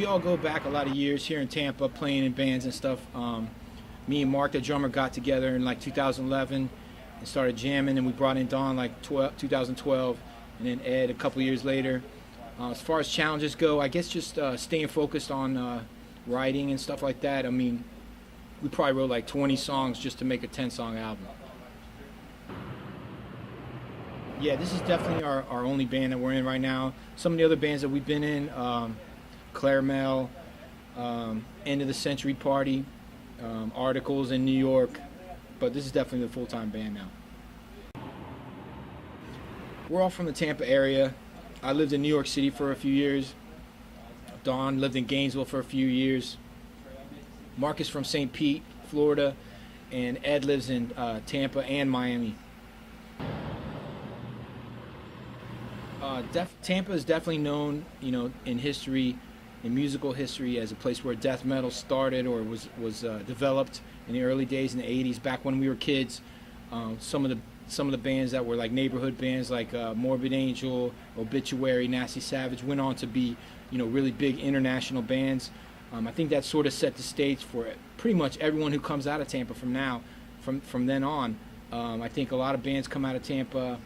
we all go back a lot of years here in Tampa, playing in bands and stuff. Me and Mark, the drummer, got together in like 2011 and started jamming, and we brought in Don like 2012, and then Ed a couple years later. As far as challenges go, I guess just staying focused on writing and stuff like that. I mean, we probably wrote like 20 songs just to make a 10-song album. Yeah, this is definitely our only band that we're in right now. Some of the other bands that we've been in, Clairmel, End of the Century Party, Articles in New York, but this is definitely the full-time band now. We're all from the Tampa area. I lived in New York City for a few years. Don lived in Gainesville for a few years. Mark is from St. Pete, Florida, and Ed lives in Tampa and Miami. Tampa is definitely known, in history, in musical history, as a place where death metal started or was developed in the early days in the '80s. Back when we were kids, some of the bands that were like neighborhood bands, like Morbid Angel, Obituary, Nasty Savage, went on to be, really big international bands. I think that sort of set the stage for pretty much everyone who comes out of Tampa from then on. I think a lot of bands come out of Tampa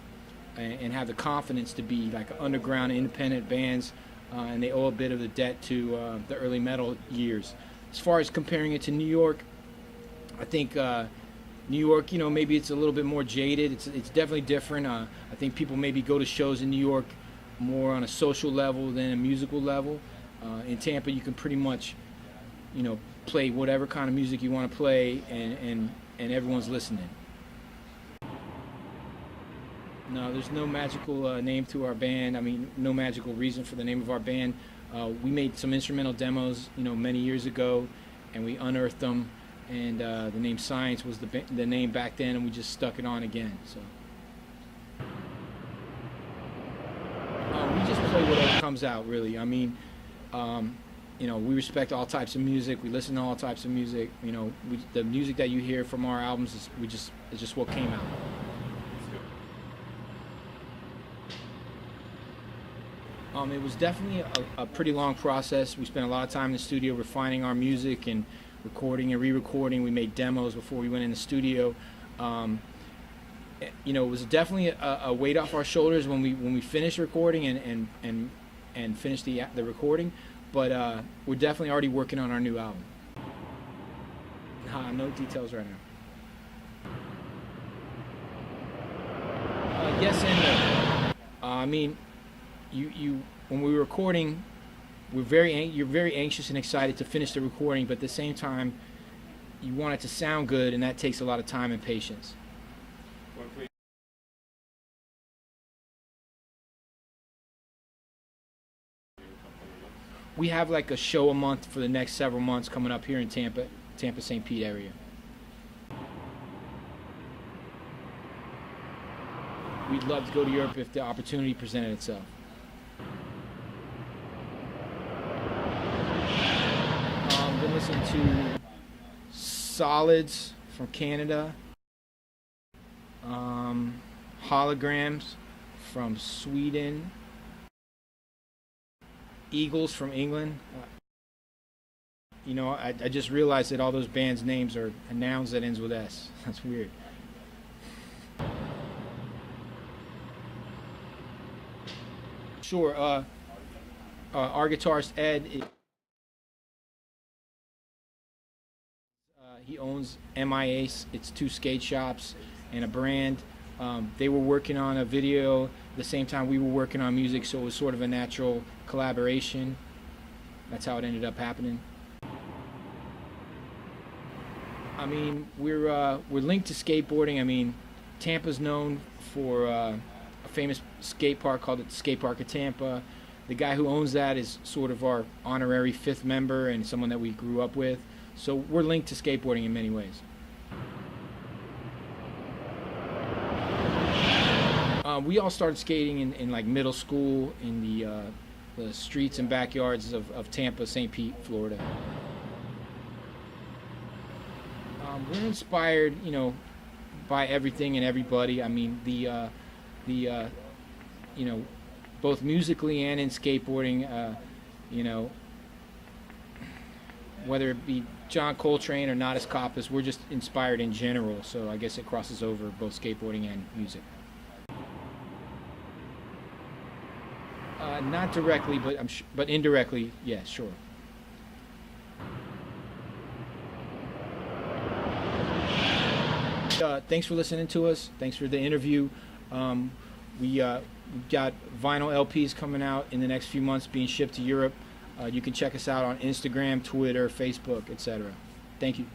and have the confidence to be like underground independent bands, and they owe a bit of the debt to the early metal years. As far as comparing it to New York, I think New York, maybe it's a little bit more jaded. It's definitely different. I think people maybe go to shows in New York more on a social level than a musical level. In Tampa, you can pretty much, play whatever kind of music you want to play, and everyone's listening. No, there's no magical name to our band. I mean, no magical reason for the name of our band. We made some instrumental demos, many years ago, and we unearthed them. And the name Science was the name back then, and we just stuck it on again. So we just play whatever comes out, really. I mean, we respect all types of music. We listen to all types of music. The music that you hear from our albums is just what came out. It was definitely a pretty long process. We spent a lot of time in the studio refining our music and recording and re-recording. We made demos before we went in the studio. It was definitely a weight off our shoulders when we finished recording and finished the recording. But we're definitely already working on our new album. No details right now. Yes and no. I mean, you when we were recording, you're very anxious and excited to finish the recording, but at the same time, you want it to sound good, and that takes a lot of time and patience. We have like a show a month for the next several months coming up here in Tampa, St. Pete area. We'd love to go to Europe if the opportunity presented itself. Been listening to Solids from Canada, Holograms from Sweden, Eagles from England. I just realized that all those bands' names are nouns that ends with S. That's weird. Sure. Our guitarist Ed. He owns MIA. It's 2 skate shops and a brand. They were working on a video at the same time we were working on music, so it was sort of a natural collaboration. That's how it ended up happening. I mean, we're linked to skateboarding. I mean, Tampa's known for a famous skate park called the Skate Park of Tampa. The guy who owns that is sort of our honorary 5th member and someone that we grew up with. So we're linked to skateboarding in many ways. We all started skating in like middle school in the streets and backyards of Tampa, St. Pete, Florida. We're inspired, by everything and everybody. I mean, both musically and in skateboarding, whether it be John Coltrane or Natas Kappas, we're just inspired in general. So I guess it crosses over both skateboarding and music. Not directly, but but indirectly, yeah, sure. Thanks for listening to us. Thanks for the interview. We got vinyl LPs coming out in the next few months, being shipped to Europe. You can check us out on Instagram, Twitter, Facebook, etc. Thank you.